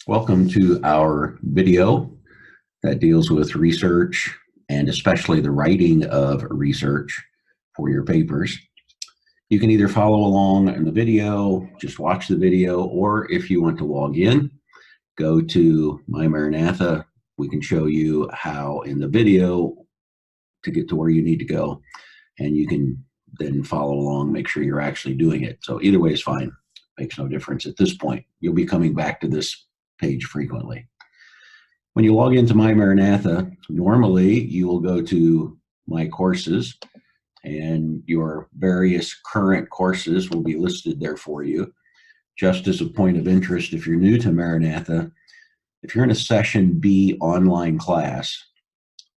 Welcome to our video that deals with research and especially the writing of research for your papers. You can either follow along in the video, just watch the video, or if you want to log in, go to My Maranatha. We can show you how in the video to get to where you need to go, and you can then follow along, make sure you're actually doing it. So either way is fine. Makes no difference at this point. You'll be coming back to this page frequently. When you log into My Maranatha, normally you will go to My Courses, and your various current courses will be listed there for you. Just as a point of interest, if you're new to Maranatha, if you're in a Session B online class,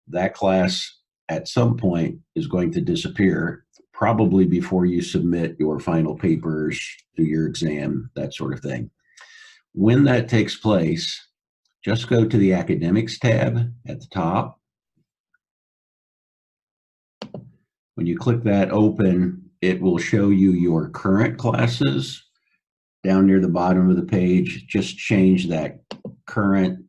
that class at some point is going to disappear, probably before you submit your final papers, do your exam, that sort of thing. When that takes place, just go to the Academics tab at the top. When you click that open, it will show you your current classes. Down near the bottom of the page, just change that current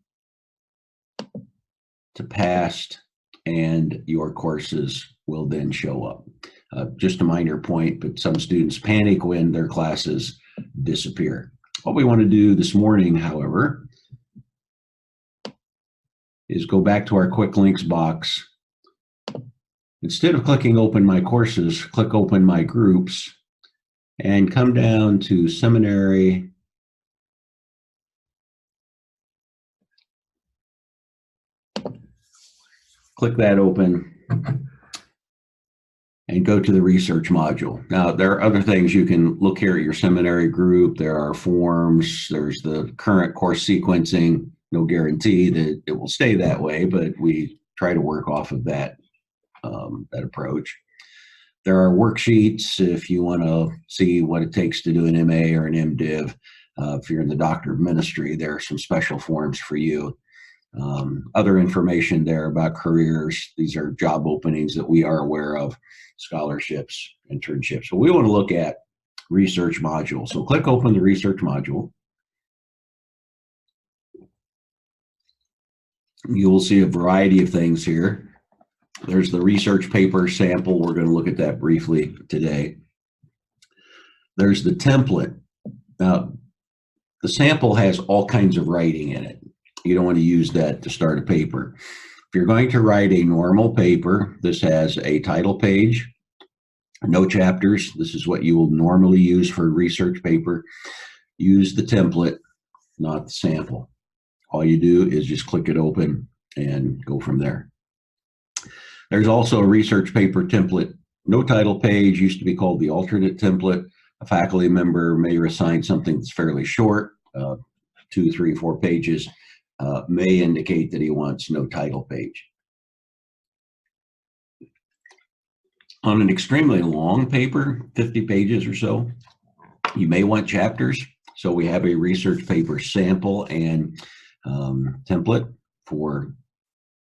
to past, and your courses will then show up. Just a minor point, but some students panic when their classes disappear. What we want to do this morning, however, is go back to our quick links box. Instead of clicking open my courses, click open my groups and come down to seminary. Click that open and go to the research module. Now, there are other things you can look here at your seminary group. There are forms, there's the current course sequencing. No guarantee that it will stay that way, but we try to work off of that, that approach. There are worksheets if you want to see what it takes to do an MA or an MDiv. If you're in the Doctor of Ministry, there are some special forms for you. Other information there about careers. These are job openings that we are aware of, scholarships, internships. So we want to look at research module. So click open the research module. You will see a variety of things here. There's the research paper sample. We're going to look at that briefly today. There's the template. Now, the sample has all kinds of writing in it. You don't want to use that to start a paper. If you're going to write a normal paper, this has a title page, no chapters. This is what you will normally use for a research paper. Use the template, not the sample. All you do is just click it open and go from there. There's also a research paper template. No title page, used to be called the alternate template. A faculty member may assign something that's fairly short, 2, 3, 4 pages, may indicate that he wants no title page. On an extremely long paper, 50 pages or so, you may want chapters. So we have a research paper sample and template for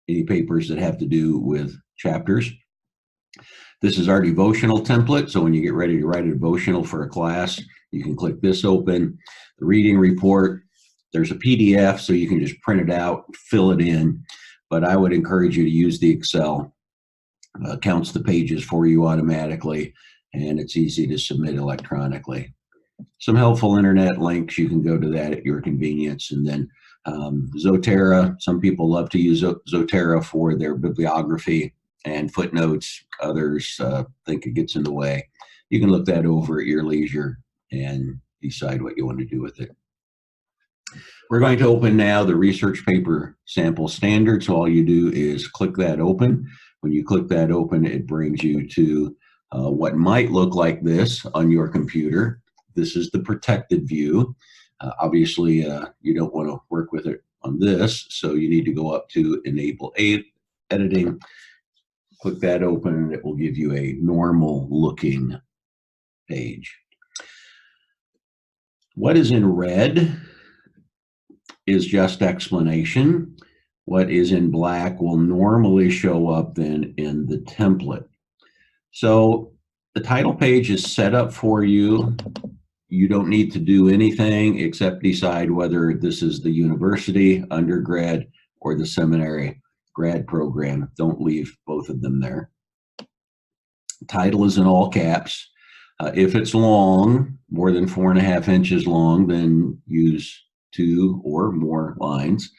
any papers that have to do with chapters. This is our devotional template. So when you get ready to write a devotional for a class, you can click this open. The reading report, there's a PDF, so you can just print it out, fill it in. But I would encourage you to use the Excel. Counts the pages for you automatically, and it's easy to submit electronically. Some helpful internet links, you can go to that at your convenience. And then Zotero, some people love to use Zotero for their bibliography and footnotes. Others think it gets in the way. You can look that over at your leisure and decide what you want to do with it. We're going to open now the research paper sample standard. So all you do is click that open. When you click that open, it brings you to what might look like this on your computer. This is the protected view. Obviously, you don't want to work with it on this, so you need to go up to Enable Editing. Click that open, and it will give you a normal looking page. What is in red is just explanation. What is in black will normally show up then in the template. So the title page is set up for you you don't need to do anything except decide whether this is the university, undergrad, or the seminary grad program. Don't leave both of them there. Title is in all caps. If it's long, more than 4.5 inches long, then use 2 or more lines.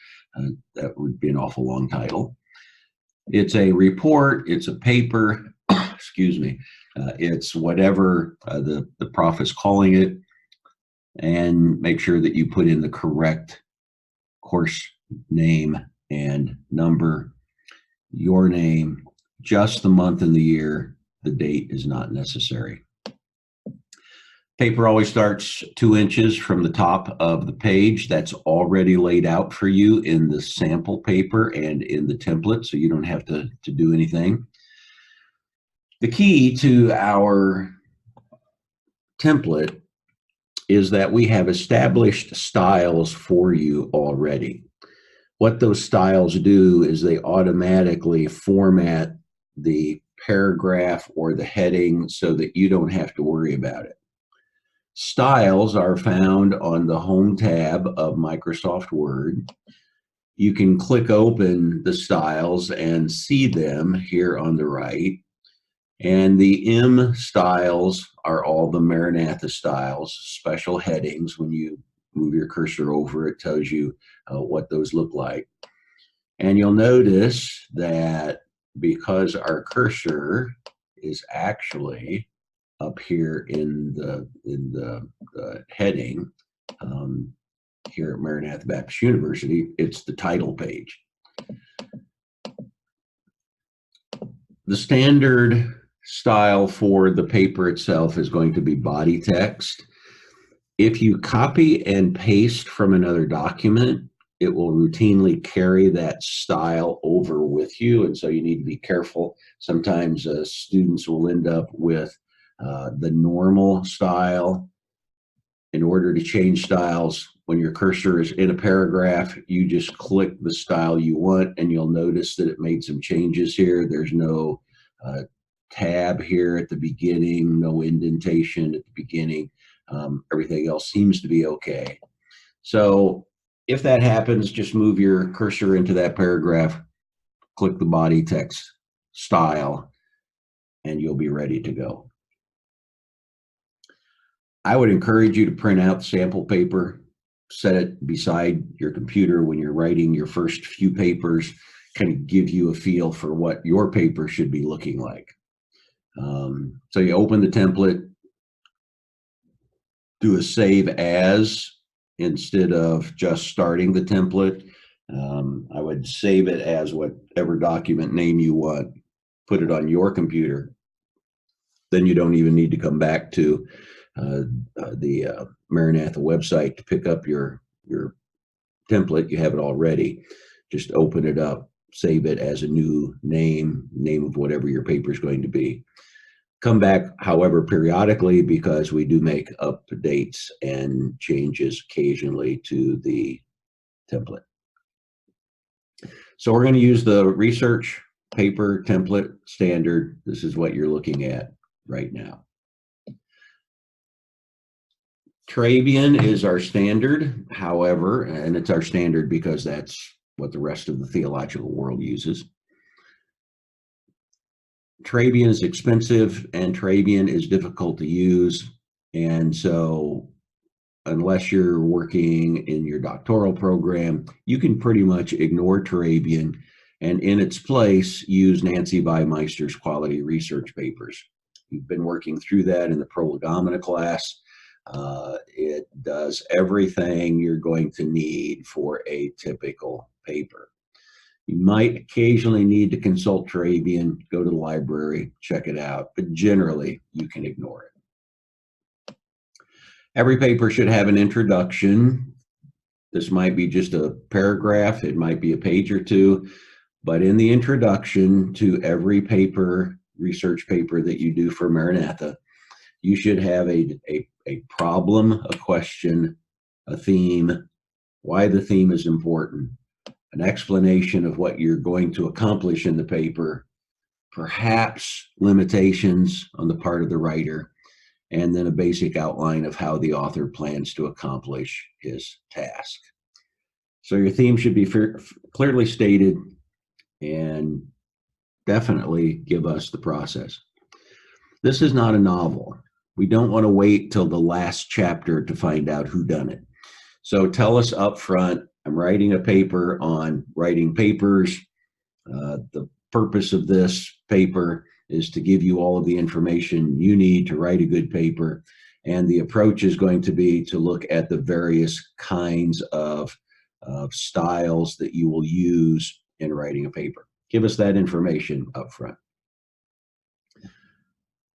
That would be an awful long title. It's a report, it's a paper, excuse me, it's whatever the prof is calling it, and make sure that you put in the correct course name and number, your name, just the month and the year. The date is not necessary. Paper always starts 2 inches from the top of the page. That's already laid out for you in the sample paper and in the template, so you don't have to do anything. The key to our template is that we have established styles for you already. What those styles do is they automatically format the paragraph or the heading so that you don't have to worry about it. Styles are found on the Home tab of Microsoft Word. You can click open the styles and see them here on the right. And the M styles are all the Maranatha styles, special headings. When you move your cursor over, it tells you what those look like. And you'll notice that because our cursor is actually up here in the heading here at Maranatha Baptist University, it's the title page. The standard style for the paper itself is going to be body text. If you copy and paste from another document, it will routinely carry that style over with you, and so you need to be careful. Sometimes students will end up with the normal style. In order to change styles, when your cursor is in a paragraph, you just click the style you want, and you'll notice that it made some changes here. There's no tab here at the beginning, no indentation at the beginning. Everything else seems to be okay. So if that happens, just move your cursor into that paragraph, click the body text style, and you'll be ready to go. I would encourage you to print out sample paper, set it beside your computer when you're writing your first few papers, kind of give you a feel for what your paper should be looking like. So you open the template, do a save as instead of just starting the template. I would save it as whatever document name you want, put it on your computer. Then you don't even need to come back to the Maranatha website to pick up your template. You have it already. Just open it up, save it as a new name of whatever your paper is going to be. Come back, however, periodically, because we do make updates and changes occasionally to the template. So we're going to use the research paper template standard. This is what you're looking at right now. Trabian is our standard, however, and it's our standard because that's what the rest of the theological world uses. Trabian is expensive and Trabian is difficult to use, and so unless you're working in your doctoral program, you can pretty much ignore Trabian and in its place use Nancy Weimeister's quality research papers. You've been working through that in the Prolegomena class. It does everything you're going to need for a typical paper. You might occasionally need to consult Trabian, go to the library, check it out, but generally you can ignore it. Every paper should have an introduction. This might be just a paragraph, it might be a page or two, but in the introduction to every paper, research paper that you do for Maranatha, you should have a problem, a question, a theme, why the theme is important, an explanation of what you're going to accomplish in the paper, perhaps limitations on the part of the writer, and then a basic outline of how the author plans to accomplish his task. So your theme should be clearly stated and definitely give us the process. This is not a novel. We don't want to wait till the last chapter to find out who done it. So tell us up front, I'm writing a paper on writing papers. The purpose of this paper is to give you all of the information you need to write a good paper. And the approach is going to be to look at the various kinds of styles that you will use in writing a paper. Give us that information up front.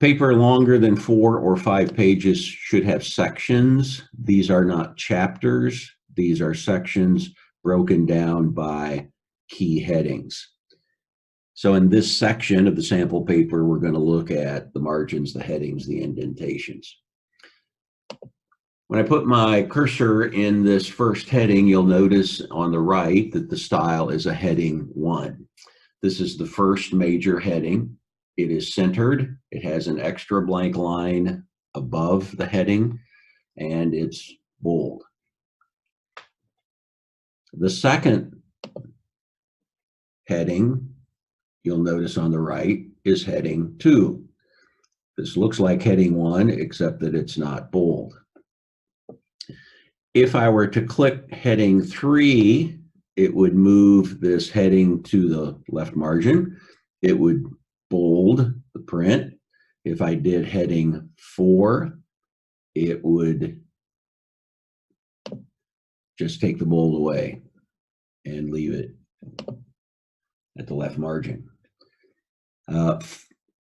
Paper longer than 4 or 5 pages should have sections. These are not chapters. These are sections broken down by key headings. So in this section of the sample paper, we're going to look at the margins, the headings, the indentations. When I put my cursor in this first heading, you'll notice on the right that the style is a heading 1. This is the first major heading. It is centered. It has an extra blank line above the heading, and it's bold. The second heading, you'll notice on the right, is heading 2. This looks like heading 1, except that it's not bold. If I were to click heading 3, it would move this heading to the left margin. It would bold the print. If I did heading 4, it would just take the bold away and leave it at the left margin.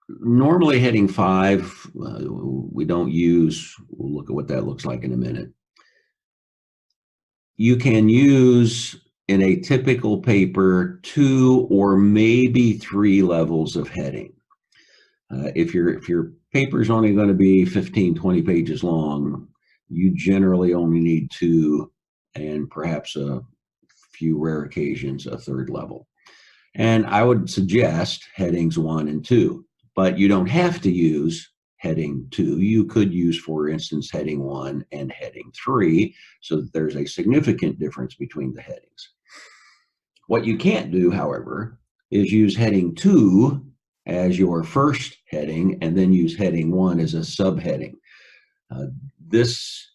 Normally heading 5, we don't use. We'll look at what that looks like in a minute. You can use in a typical paper 2 or maybe 3 levels of heading. If your paper is only going to be 15, 20 pages long, you generally only need 2 and perhaps a few rare occasions a 3rd level. And I would suggest headings 1 and 2, but you don't have to use heading 2. You could use, for instance, heading 1 and heading 3, so that there's a significant difference between the headings. What you can't do, however, is use heading 2 as your first heading and then use heading 1 as a subheading. This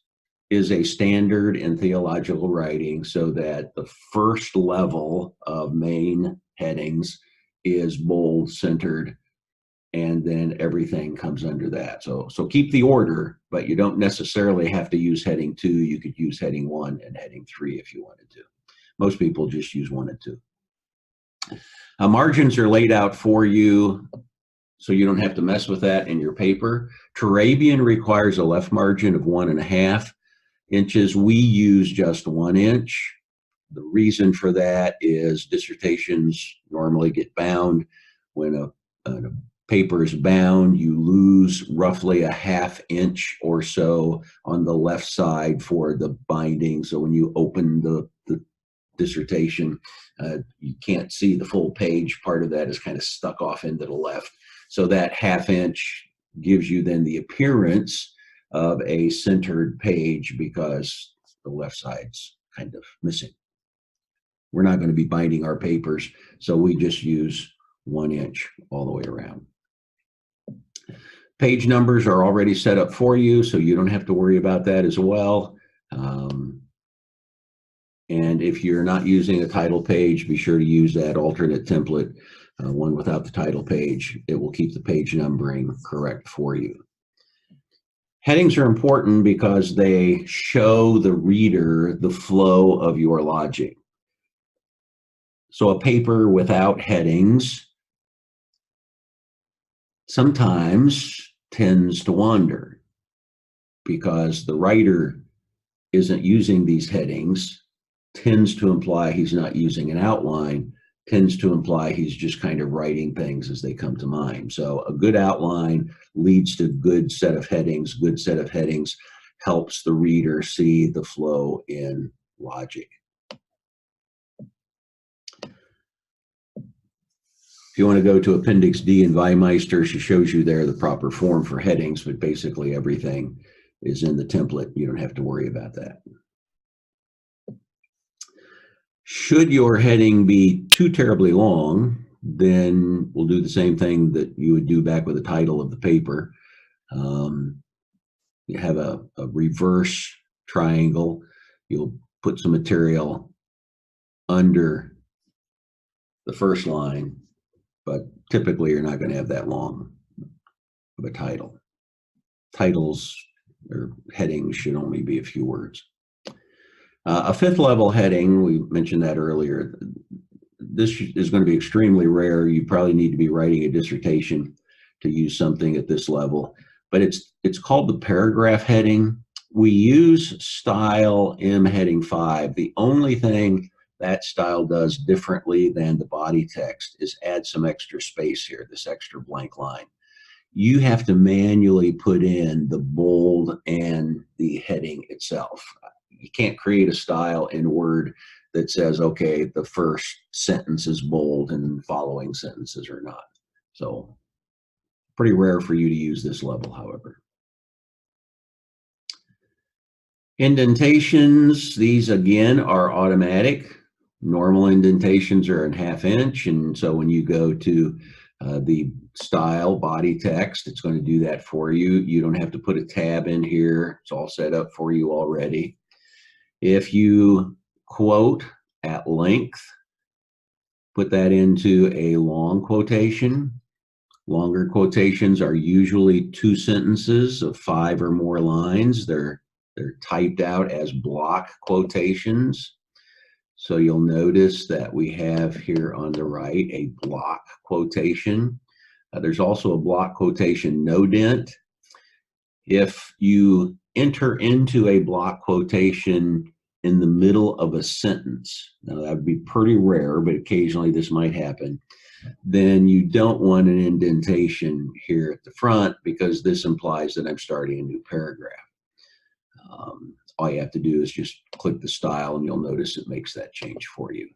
is a standard in theological writing, so that the first level of main headings is bold, centered, and then everything comes under that. So keep the order, but you don't necessarily have to use heading 2. You could use heading 1 and heading 3 if you wanted to. Most people just use 1 and 2. Margins are laid out for you, so you don't have to mess with that in your paper. Turabian requires a left margin of 1.5 inches. We use just 1 inch. The reason for that is dissertations normally get bound. When a paper is bound, you lose roughly 1/2 inch or so on the left side for the binding. So when you open the dissertation, you can't see the full page. Part of that is kind of stuck off into the left. So that 1/2 inch gives you then the appearance of a centered page because the left side's kind of missing. We're not going to be binding our papers, so we just use 1 inch all the way around. Page numbers are already set up for you, so you don't have to worry about that as well. And if you're not using a title page, be sure to use that alternate template, one without the title page. It will keep the page numbering correct for you. Headings are important because they show the reader the flow of your logic. So a paper without headings sometimes tends to wander because the writer isn't using these headings, tends to imply he's not using an outline, tends to imply he's just kind of writing things as they come to mind. So a good outline leads to good set of headings. Good set of headings helps the reader see the flow in logic. If you want to go to Appendix D in Weimeister, she shows you there the proper form for headings, but basically everything is in the template. You don't have to worry about that. Should your heading be too terribly long, then we'll do the same thing that you would do back with the title of the paper. You have a reverse triangle. You'll put some material under the first line, but typically you're not going to have that long of a title. Titles or headings should only be a few words. A fifth level heading, we mentioned that earlier. This is going to be extremely rare. You probably need to be writing a dissertation to use something at this level, but it's called the paragraph heading. We use style M heading 5. The only thing that style does differently than the body text is add some extra space here, this extra blank line. You have to manually put in the bold and the heading itself. You can't create a style in Word that says, okay, the first sentence is bold and following sentences are not. So pretty rare for you to use this level, however. Indentations, these again are automatic. Normal indentations are in 1/2 inch, and so when you go to the style body text, it's going to do that for you. You don't have to put a tab in here. It's all set up for you already. If you quote at length, put that into a long quotation. Longer quotations are usually 2 sentences of 5 or more lines. They're typed out as block quotations. So you'll notice that we have here on the right a block quotation. There's also a block quotation no dent. If you enter into a block quotation in the middle of a sentence, now that would be pretty rare, but occasionally this might happen, then you don't want an indentation here at the front because this implies that I'm starting a new paragraph. All you have to do is just click the style and you'll notice it makes that change for you.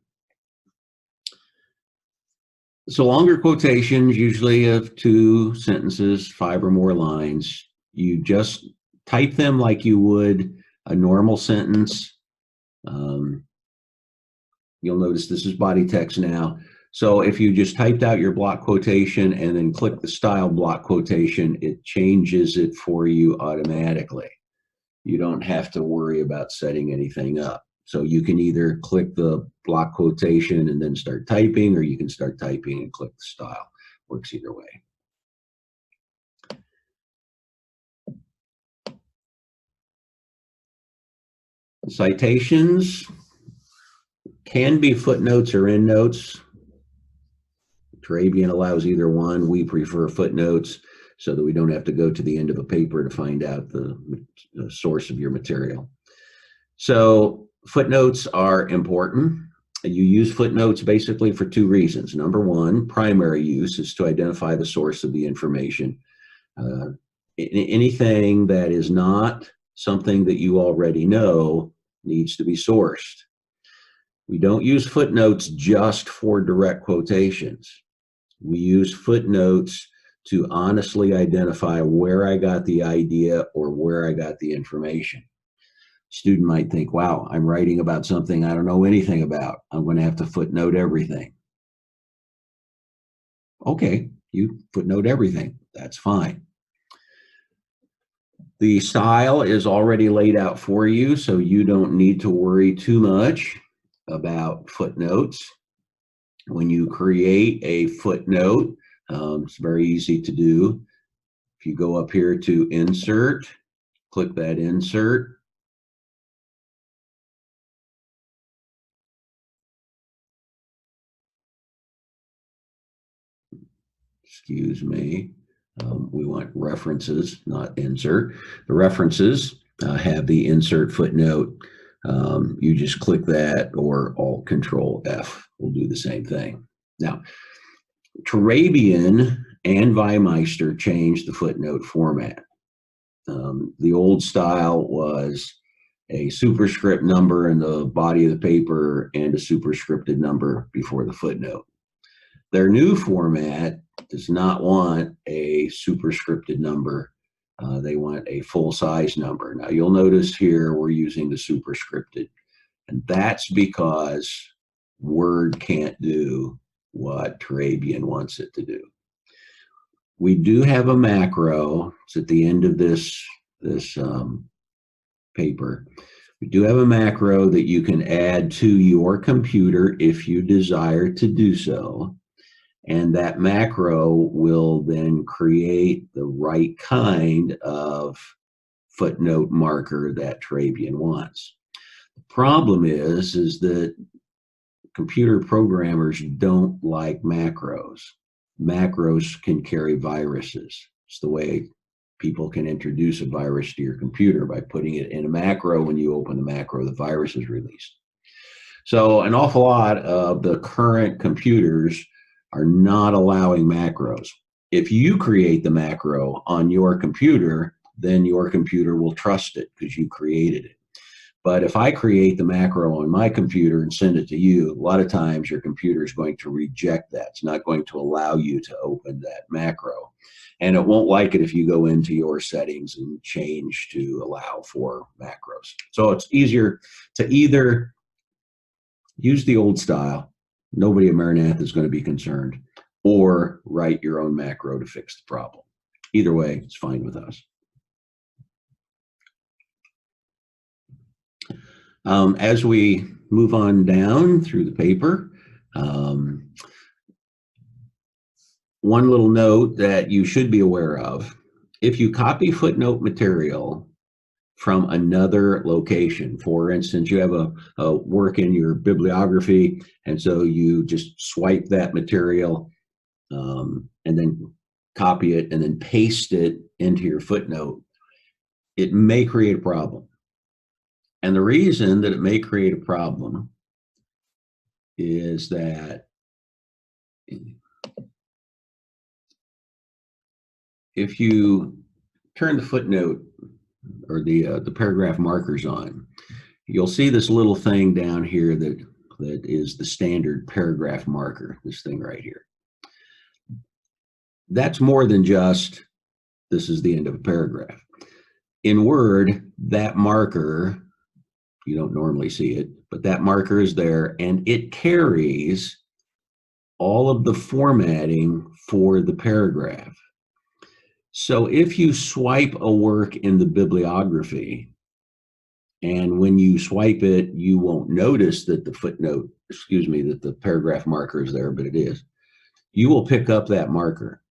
So longer quotations, usually of 2 sentences, 5 or more lines, you just type them like you would a normal sentence. You'll notice this is body text now. So if you just typed out your block quotation and then click the style block quotation, it changes it for you automatically. You don't have to worry about setting anything up. So you can either click the block quotation and then start typing, or you can start typing and click the style. Works either way. Citations can be footnotes or endnotes. Turabian allows either one. We prefer footnotes so that we don't have to go to the end of a paper to find out the source of your material. So footnotes are important. You use footnotes basically for 2 reasons. Number one, primary use is to identify the source of the information. Anything that is not something that you already know needs to be sourced. We don't use footnotes just for direct quotations. We use footnotes to honestly identify where I got the idea or where I got the information. Student might think, wow, I'm writing about something I don't know anything about. I'm going to have to footnote everything. Okay, you footnote everything. That's fine. The style is already laid out for you, so you don't need to worry too much about footnotes. When you create a footnote, it's very easy to do. If you go up here to Insert, click that Insert. Excuse me. We want references, not insert. The references have the insert footnote. You just click that, or Alt Control F will do the same thing. Now, Turabian and Weimeister changed the footnote format. The old style was a superscript number in the body of the paper and a superscripted number before the footnote. Their new format does not want a superscripted number. They want a full-size number. Now you'll notice here we're using the superscripted, and that's because Word can't do what Turabian wants it to do. We do have a macro. It's at the end of this paper. We do have a macro that you can add to your computer if you desire to do so. And that macro will then create the right kind of footnote marker that Turabian wants. The problem is that computer programmers don't like macros. Macros can carry viruses. It's the way people can introduce a virus to your computer by putting it in a macro. When you open the macro, the virus is released. So an awful lot of the current computers are not allowing macros. If you create the macro on your computer, then your computer will trust it because you created it. But if I create the macro on my computer and send it to you, a lot of times your computer is going to reject that. It's not going to allow you to open that macro. And it won't like it if you go into your settings and change to allow for macros. So it's easier to either use the old style, nobody at Maranatha is going to be concerned, or write your own macro to fix the problem. Either way, it's fine with us. As we move on down through the paper, one little note that you should be aware of: if you copy footnote material from another location, for instance, you have a work in your bibliography, and so you just swipe that material and then copy it and then paste it into your footnote, it may create a problem. And the reason that it may create a problem is that if you turn the footnote or the paragraph markers on, you'll see this little thing down here that is the standard paragraph marker, this thing right here. That's more than just this is the end of a paragraph. In Word, that marker, you don't normally see it, but that marker is there, and it carries all of the formatting for the paragraph. So if you swipe a work in the bibliography, and when you swipe it, you won't notice that the footnote, that the paragraph marker is there, but it is. You will pick up that marker.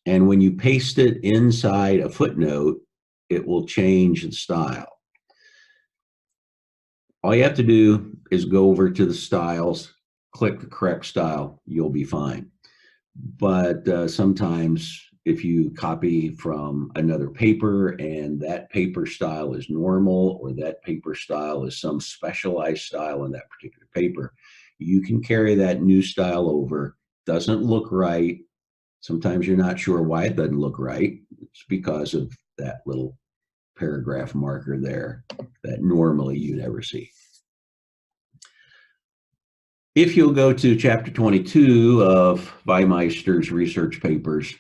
And when you paste it inside a footnote, it will change the style. All you have to do is go over to the styles, click the correct style, you'll be fine. But sometimes if you copy from another paper and that paper style is normal, or that paper style is some specialized style in that particular paper, you can carry that new style over. Doesn't look right. Sometimes you're not sure why it doesn't look right. It's because of that little paragraph marker there that normally you never see. If you'll go to chapter 22 of Weimeister's research papers,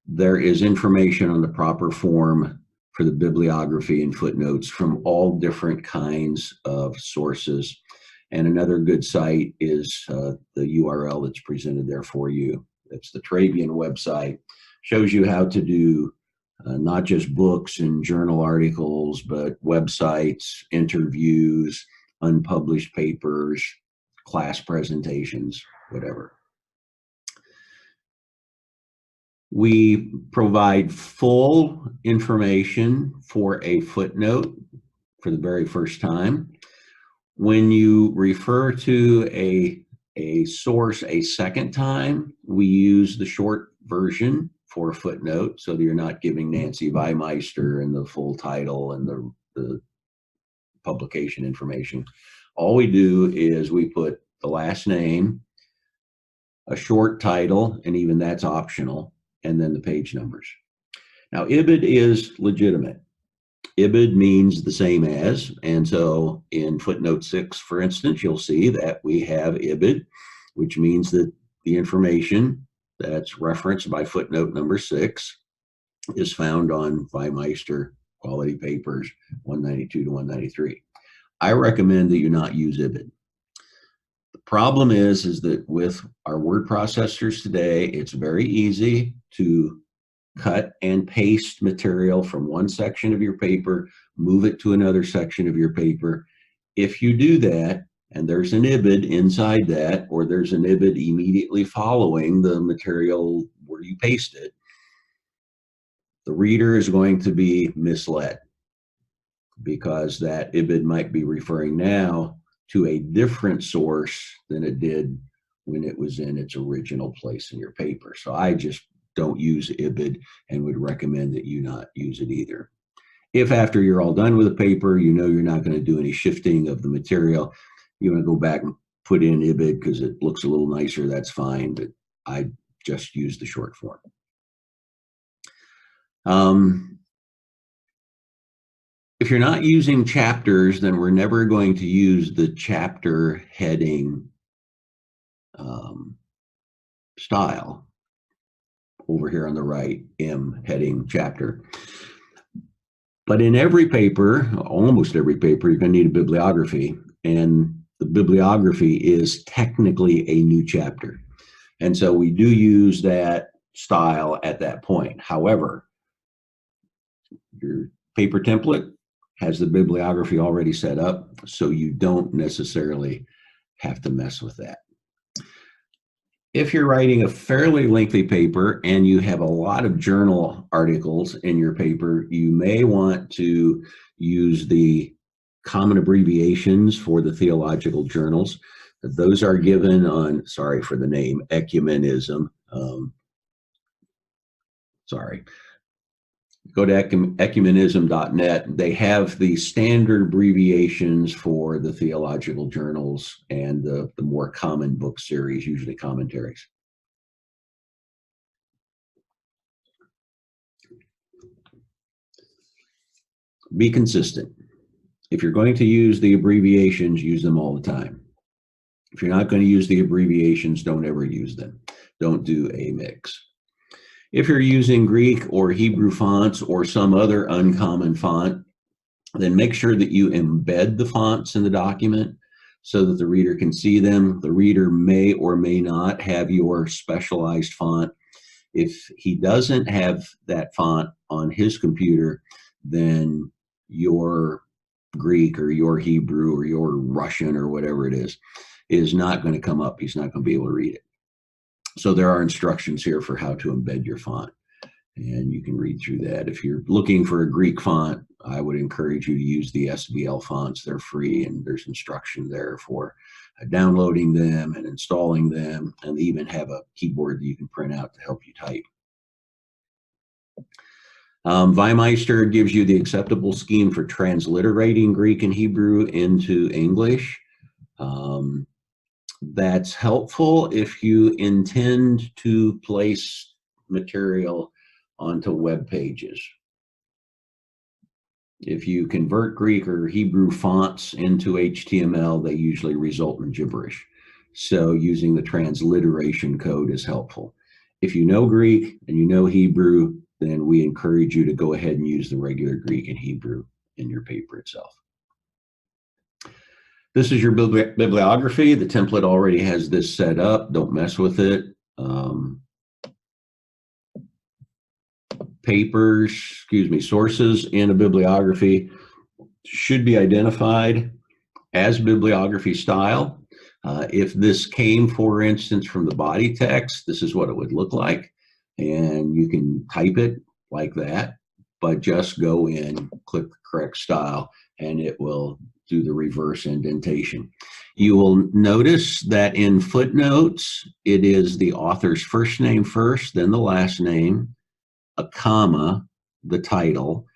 there is information on the proper form for the bibliography and footnotes from all different kinds of sources. And another good site is the URL that's presented there for you. It's the Turabian website. Shows you how to do not just books and journal articles, but websites, interviews, unpublished papers, class presentations, whatever. We provide full information for a footnote for the very first time. When you refer to a source a second time, we use the short version for a footnote so that you're not giving Nancy Weimeister and the full title and the publication information. All we do is we put the last name, a short title, and even that's optional, and then the page numbers. Now, IBID is legitimate. IBID means the same as, and so in footnote 6, for instance, you'll see that we have IBID, which means that The information that's referenced by footnote number 6 is found on Weimeister Quality Papers 192 to 193. I recommend that you not use IBID. The problem is that with our word processors today, it's very easy to cut and paste material from one section of your paper, move it to another section of your paper. If you do that, and there's an IBID inside that, or there's an IBID immediately following the material where you paste it, the reader is going to be misled because that IBID might be referring now to a different source than it did when it was in its original place in your paper. So I just don't use IBID and would recommend that you not use it either. If after you're all done with the paper, you know you're not going to do any shifting of the material, you want to go back and put in IBID because it looks a little nicer, that's fine, but I just use the short form. If you're not using chapters, then we're never going to use the chapter heading style over here on the right, M heading chapter. But in every paper, almost every paper, you're going to need a bibliography, and the bibliography is technically a new chapter. And so we do use that style at that point. However, your paper template has the bibliography already set up, so you don't necessarily have to mess with that. If you're writing a fairly lengthy paper and you have a lot of journal articles in your paper, you may want to use the common abbreviations for the theological journals. Those are given on, sorry for the name, ecumenism. Go to ecumenism.net. They have the standard abbreviations for the theological journals and the more common book series, usually commentaries. Be consistent. If you're going to use the abbreviations, use them all the time. If you're not going to use the abbreviations, don't ever use them. Don't do a mix. If you're using Greek or Hebrew fonts or some other uncommon font, then make sure that you embed the fonts in the document so that the reader can see them. The reader may or may not have your specialized font. If he doesn't have that font on his computer, then your Greek or your Hebrew or your Russian or whatever it is not going to come up. He's not going to be able to read it. So there are instructions here for how to embed your font, and you can read through that. If you're looking for a Greek font, I would encourage you to use the SBL fonts. They're free, and there's instruction there for downloading them and installing them, and they even have a keyboard that you can print out to help you type. Weimeister gives you the acceptable scheme for transliterating Greek and Hebrew into English. That's helpful if you intend to place material onto web pages. If you convert Greek or Hebrew fonts into HTML, they usually result in gibberish. So using the transliteration code is helpful. If you know Greek and you know Hebrew, then we encourage you to go ahead and use the regular Greek and Hebrew in your paper itself. This is your bibliography. The template already has this set up. Don't mess with it. Sources in a bibliography should be identified as bibliography style. If this came, for instance, from the body text, this is what it would look like. And you can type it like that, but just go in, click the correct style, and it will do the reverse indentation. You will notice that in footnotes, it is the author's first name first, then the last name, a comma, the title.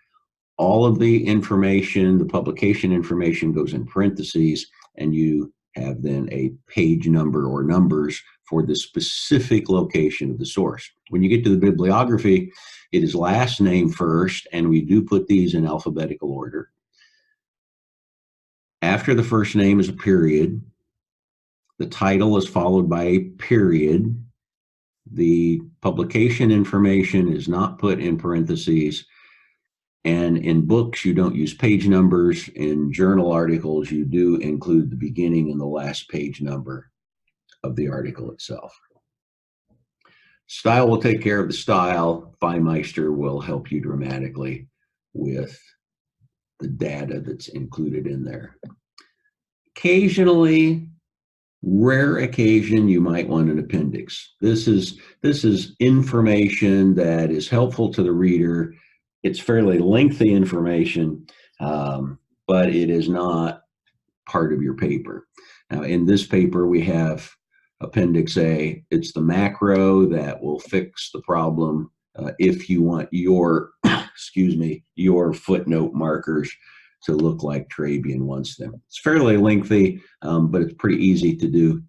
All of the information, the publication information goes in parentheses, and you have then a page number or numbers for the specific location of the source. When you get to the bibliography, it is last name first, and we do put these in alphabetical order. After the first name is a period, The title is followed by a period. The publication information is not put in parentheses. And in books, you don't use page numbers. In journal articles, you do include the beginning and the last page number of the article itself. Style will take care of the style. FineMeister will help you dramatically with the data that's included in there. Occasionally, rare occasion, you might want an appendix. This is information that is helpful to the reader. It's fairly lengthy information, but it is not part of your paper. Now, in this paper, we have Appendix A. It's the macro that will fix the problem if you want your, excuse me, your footnote markers to look like Trabian wants them. It's fairly lengthy, but it's pretty easy to do.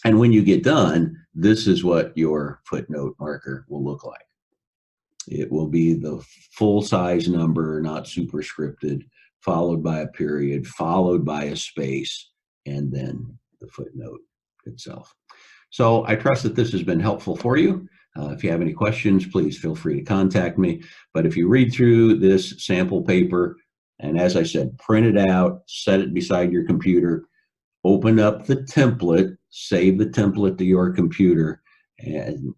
And when you get done, this is what your footnote marker will look like. It will be the full size number, not superscripted, followed by a period, followed by a space, and then the footnote itself. So I trust that this has been helpful for you. If you have any questions, please feel free to contact me. But if you read through this sample paper, and as I said, print it out, set it beside your computer, open up the template, save the template to your computer, and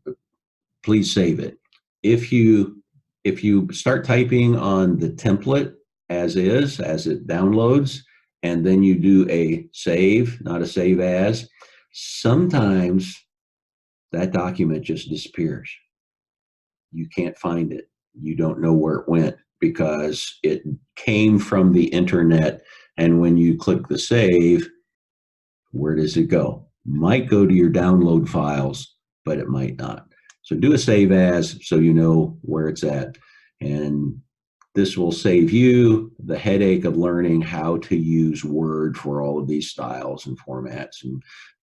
please save it. If you start typing on the template as it downloads, and then you do a save, not a save as, sometimes that document just disappears. You can't find it. You don't know where it went because it came from the internet, and when you click the save, where does it go? Might go to your download files, but it might not. So do a save as so you know where it's at. And this will save you the headache of learning how to use Word for all of these styles and formats and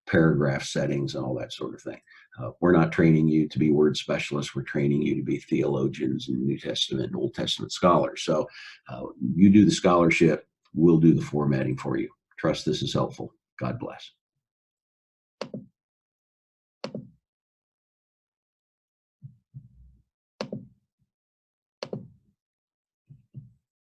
paragraph settings and all that sort of thing. We're not training you to be Word specialists. We're training you to be theologians and New Testament and Old Testament scholars. So you do the scholarship, we'll do the formatting for you. Trust this is helpful. God bless.